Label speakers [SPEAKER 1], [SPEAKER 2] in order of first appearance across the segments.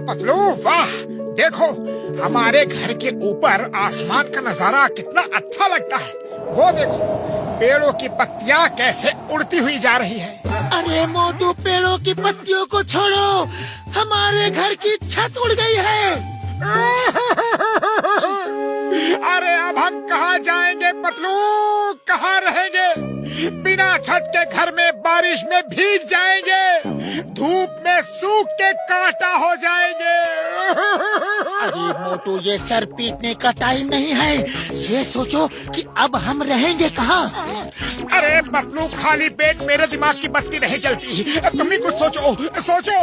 [SPEAKER 1] पतलू वाह, देखो हमारे घर के ऊपर आसमान का नजारा कितना अच्छा लगता है। वो देखो पेड़ों की पत्तियां कैसे उड़ती हुई जा रही है।
[SPEAKER 2] अरे मोटू, पेड़ों की पत्तियों को छोड़ो, हमारे घर की छत उड़ गई है।
[SPEAKER 1] अरे अब हम कहाँ जाएंगे पतलू, कहाँ रहेंगे? बिना छत के घर में बारिश में भीग जाएंगे, धूप में सूख के कांटा हो जाएंगे।
[SPEAKER 2] अरे मोटू, ये सर पीटने का टाइम नहीं है। ये सोचो कि अब हम रहेंगे कहाँ।
[SPEAKER 1] अरे पतलू, खाली पेट मेरे दिमाग की बत्ती नहीं चलती। तुम भी कुछ सोचो सोचो।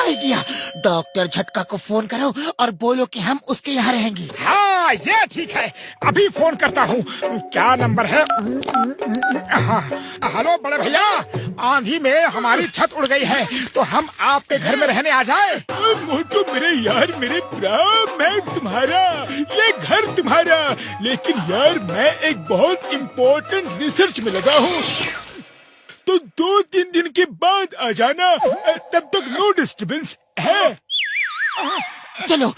[SPEAKER 2] आइडिया, डॉक्टर झटका को फोन करो और बोलो कि हम उसके यहाँ रहेंगे।
[SPEAKER 1] हाँ ये ठीक है, अभी फोन करता हूँ। क्या नंबर है? हाँ, हेलो बड़े भैया, आंधी में हमारी छत उड़ गई है, तो हम आपके घर में रहने आ जाए?
[SPEAKER 3] मोटू मेरे यार, मेरे प्राण, मैं तुम्हारा, ये घर तुम्हारा। लेकिन यार मैं एक बहुत इम्पोर्टेंट रिसर्च में लगा हूँ, तो 2-3 दिन के बाद आ जाना, तब तक नो डिस्टर्बेंस है।
[SPEAKER 2] चलो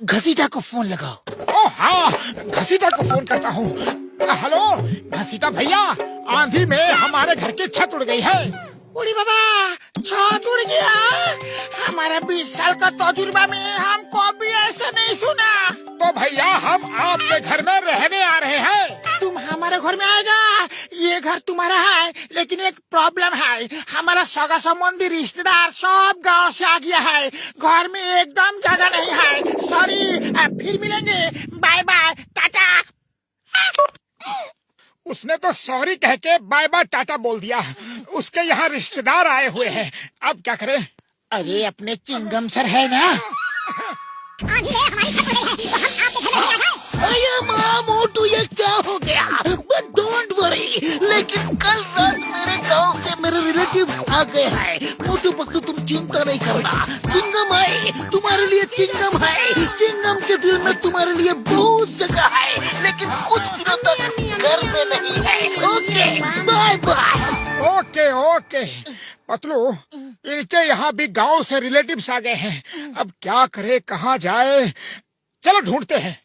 [SPEAKER 2] घसीटा को फोन लगाओ।
[SPEAKER 1] ओ हाँ, घसीटा को फोन करता हूँ। हेलो घसीटा भैया, आंधी में हमारे घर की छत उड़ गई है।
[SPEAKER 2] उड़ी बाबा, छत उड़ गया। हमारा 20 साल का तजुर्बा में हमको अभी ऐसा नहीं सुना।
[SPEAKER 1] तो भैया हम आपके घर में रहने आ रहे हैं।
[SPEAKER 2] तुम हमारे घर में आएगा? ये घर तुम्हारा है, लेकिन एक प्रॉब्लम है। हमारा सगा संबंधी रिश्तेदार सब गांव से आ गया है, घर में एकदम जगह नहीं है। सॉरी, फिर मिलेंगे, बाय बाय, टाटा।
[SPEAKER 1] उसने तो सॉरी कह के बाय बाय टाटा बोल दिया। उसके यहाँ रिश्तेदार आए हुए हैं, अब क्या करें?
[SPEAKER 2] अरे अपने चिंगम सर है ना। अरे माँ मोटू, ये क्या हो गया? बट डोंट वरी, लेकिन कल रात मेरे गांव से मेरे रिलेटिव्स आ गए हैं। मोटू पतलू, तुम चिंता नहीं करना, चिंगम है तुम्हारे लिए, चिंगम है। चिंगम के दिल में तुम्हारे लिए बहुत जगह है, लेकिन कुछ दिनों तक घर में नहीं है। Okay, bye bye.
[SPEAKER 1] Okay okay Patlu, इनके यहाँ भी गांव से रिलेटिव्स आ गए हैं। अब क्या करे, कहाँ जाए? चलो ढूंढते हैं।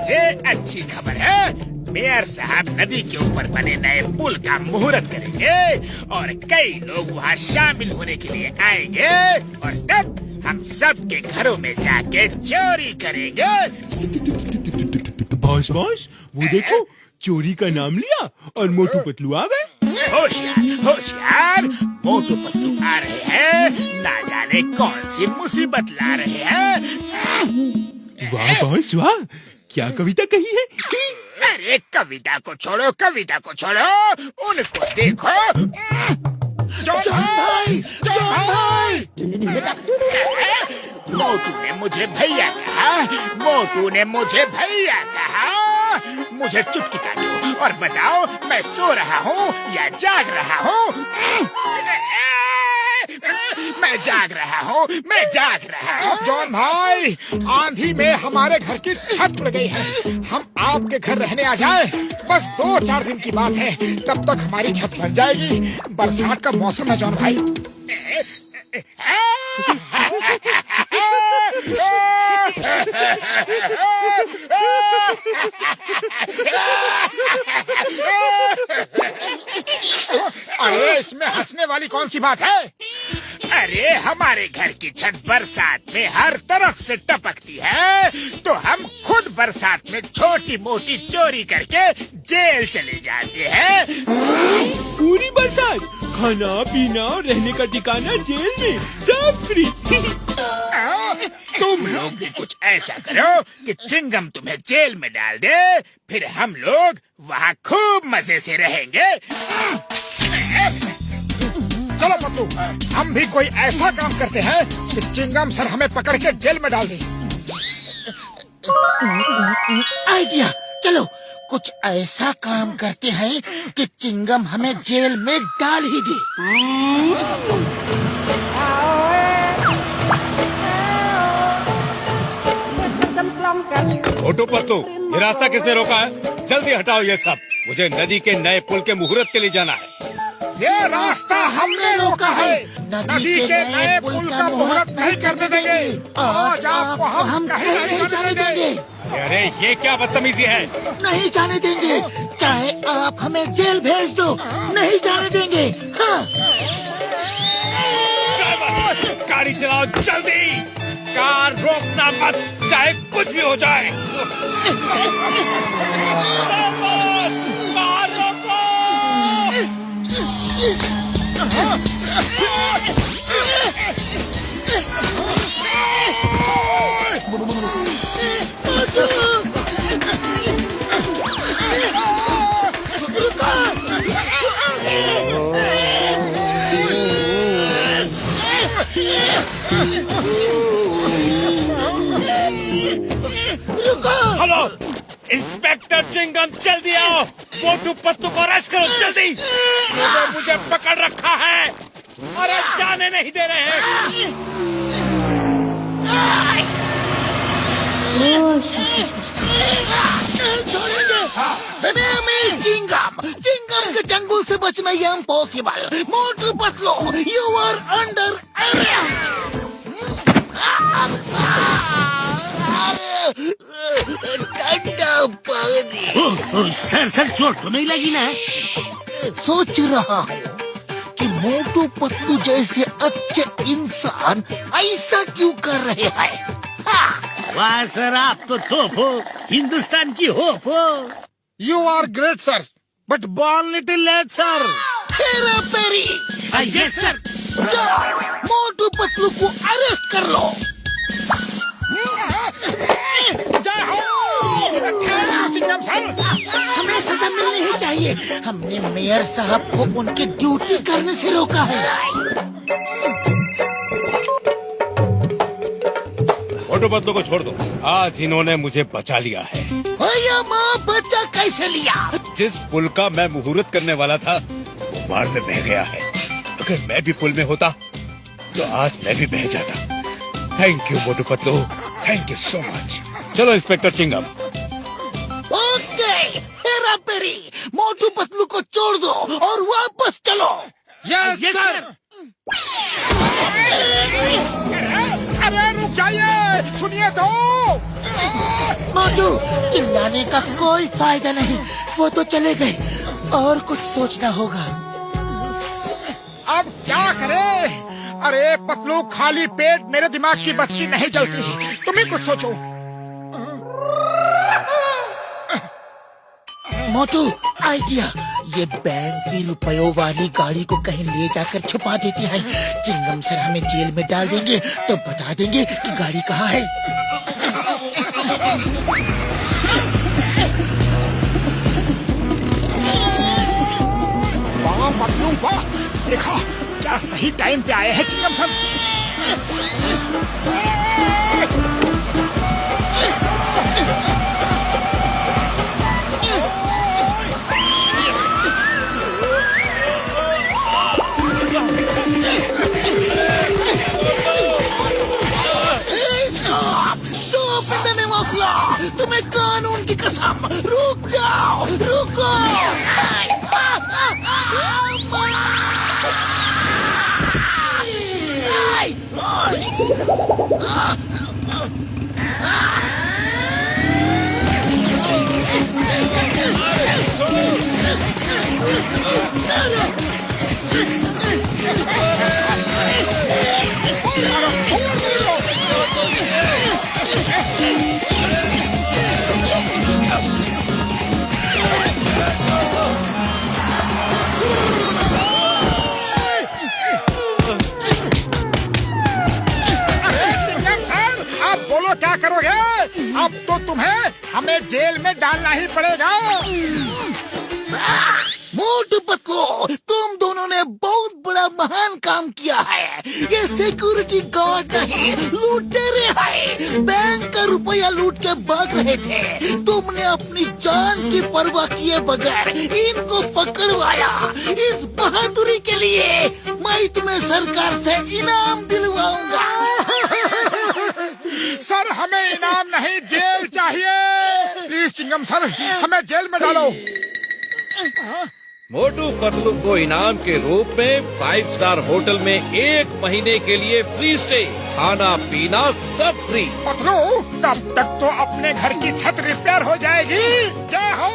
[SPEAKER 1] ये अच्छी खबर है, मेयर साहब नदी के ऊपर बने नए पुल का मुहूर्त करेंगे और कई लोग वहाँ शामिल होने के लिए आएंगे, और तब हम सब के घरों में जाके चोरी करेंगे।
[SPEAKER 3] बॉस बॉस, वो देखो, चोरी का नाम लिया और मोटू पतलू आ गए।
[SPEAKER 1] होशियार होशियार, मोटू पतलू आ रहे हैं, ना जाने कौन सी मुसीबत ला रहे हैं।
[SPEAKER 3] वाह बॉस वाह, क्या कविता कही है।
[SPEAKER 1] अरे कविता को छोड़ो, कविता को छोड़ो, उनको देखो।
[SPEAKER 2] जॉन भाई, जॉन भाई।
[SPEAKER 1] मोटू ने मुझे भैया कहा, मोटू ने मुझे भैया कहा। मुझे चुप टिका दो और बताओ, मैं सो रहा हूँ या जाग रहा हूँ? मैं जाग रहा हूँ, मैं जाग रहा हूँ। जॉन भाई, आंधी में हमारे घर की छत उड़ गई है, हम आपके घर रहने आ जाए? बस 2-4 दिन की बात है, तब तक हमारी छत बन जाएगी। बरसात का मौसम है जॉन भाई। अरे इसमें हंसने वाली कौन सी बात है? अरे हमारे घर की छत बरसात में हर तरफ से टपकती है, तो हम खुद बरसात में छोटी मोटी चोरी करके जेल चले जाते हैं।
[SPEAKER 3] पूरी बरसात, खाना पीना और रहने का ठिकाना जेल में, सब फ्री।
[SPEAKER 1] तुम लोग भी कुछ ऐसा करो कि चिंगम तुम्हें जेल में डाल दे, फिर हम लोग वहाँ खूब मजे से रहेंगे। चलो पतलू, हम भी कोई ऐसा काम करते हैं कि चिंगम सर हमें पकड़ के जेल में डाल दे।
[SPEAKER 2] आइडिया, चलो कुछ ऐसा काम करते हैं कि चिंगम हमें जेल में डाल ही दे।
[SPEAKER 4] मोटू पतलू, ये रास्ता किसने रोका है? जल्दी हटाओ ये सब। मुझे नदी के नए पुल के मुहूर्त के लिए जाना है।
[SPEAKER 1] ये रास्ता हमने रोका है। नदी के नए पुल का मुहूर्त नहीं करने देंगे। आज आपको हम कहीं नहीं जाने देंगे।
[SPEAKER 4] अरे ये क्या बदतमीजी है?
[SPEAKER 2] नहीं जाने देंगे, चाहे आप हमें जेल भेज दो, नहीं जाने देंगे। हाँ।
[SPEAKER 4] गाड़ी चलाओ जल्दी, कार रोकना मत, चाहे कुछ भी हो जाए। कार रोको। हेलो इंस्पेक्टर चिंगम, जल्दी आओ। मोटू पतलू को अरेस्ट करो जल्दी। उन्होंने मुझे पकड़ रखा है और जाने नहीं दे रहे हैं।
[SPEAKER 2] चिंगम के चंगुल से बचना ये impossible. Motu Patlu, you are under arrest. ठंडा पानी।
[SPEAKER 5] सर चोट तो नहीं लगी ना?
[SPEAKER 2] सोच रहा हूँ कि मोटू पतलू जैसे अच्छे इंसान ऐसा क्यों कर रहे हैं।
[SPEAKER 5] वाह सर, आप तो तोप हो, हिंदुस्तान की होप हो।
[SPEAKER 1] You are great sir, but born little late sir.
[SPEAKER 2] Hera Pheri.
[SPEAKER 5] Yes sir.
[SPEAKER 2] जाओ, मोटू पतलू को अरेस्ट कर लो। हमें सजा मिलनी ही चाहिए। हमने मेयर साहब को उनकी ड्यूटी करने से रोका है।
[SPEAKER 4] मोटू पतलू को छोड़ दो, आज इन्होंने मुझे बचा लिया है।
[SPEAKER 2] भैया माँ, बच्चा कैसे लिया?
[SPEAKER 4] जिस पुल का मैं मुहूर्त करने वाला था वो बाढ़ में बह गया है। अगर मैं भी पुल में होता तो आज मैं भी बह जाता। Thank you Motu Patlu, thank you so much. चलो इंस्पेक्टर चिंगम।
[SPEAKER 2] ओके, हेरा फेरी। मोटू पतलू को छोड़ दो और वापस चलो।
[SPEAKER 1] Yes sir. अरे रुक जाइए, सुनिए तो।
[SPEAKER 2] मोटू, चिल्लाने का कोई फायदा नहीं, वो तो चले गए। और कुछ सोचना होगा।
[SPEAKER 1] अब क्या करें? अरे पतलू, खाली पेट मेरे दिमाग की बत्ती नहीं जलती। तुम ही कुछ सोचो।
[SPEAKER 2] मोटू, आइडिया। ये बैंक की रुपयों वाली गाड़ी को कहीं ले जाकर छुपा देते हैं। चिंगम सर हमें जेल में डाल देंगे तो बता देंगे कि गाड़ी कहाँ है।
[SPEAKER 1] वाह पतलू वाह, देखा क्या सही टाइम पे आए हैं चिंगम सर।
[SPEAKER 2] तुम्हें कानून की कसम, रुक जाओ, रुको।
[SPEAKER 1] क्या करोगे? अब तो तुम्हें हमें जेल में डालना ही पड़ेगा।
[SPEAKER 2] मोटू पतलू, तुम दोनों ने बहुत बड़ा महान काम किया है। ये सिक्योरिटी गार्ड नहीं, लुटेरे हैं। बैंक का रुपया लूट के भाग रहे थे। तुमने अपनी जान की परवाह किए बगैर इनको पकड़वाया। इस बहादुरी के लिए मैं तुम्हें सरकार से इनाम दिलवाऊंगा।
[SPEAKER 1] सर, हमें इनाम नहीं, जेल चाहिए। प्लीज चिंगम सर, हमें जेल में डालो।
[SPEAKER 6] मोटू पतलू को इनाम के रूप में 5 स्टार होटल में 1 महीने के लिए फ्री स्टे, खाना पीना सब फ्री।
[SPEAKER 1] पतलू, तब तक तो अपने घर की छत रिपेयर हो जाएगी। जय हो।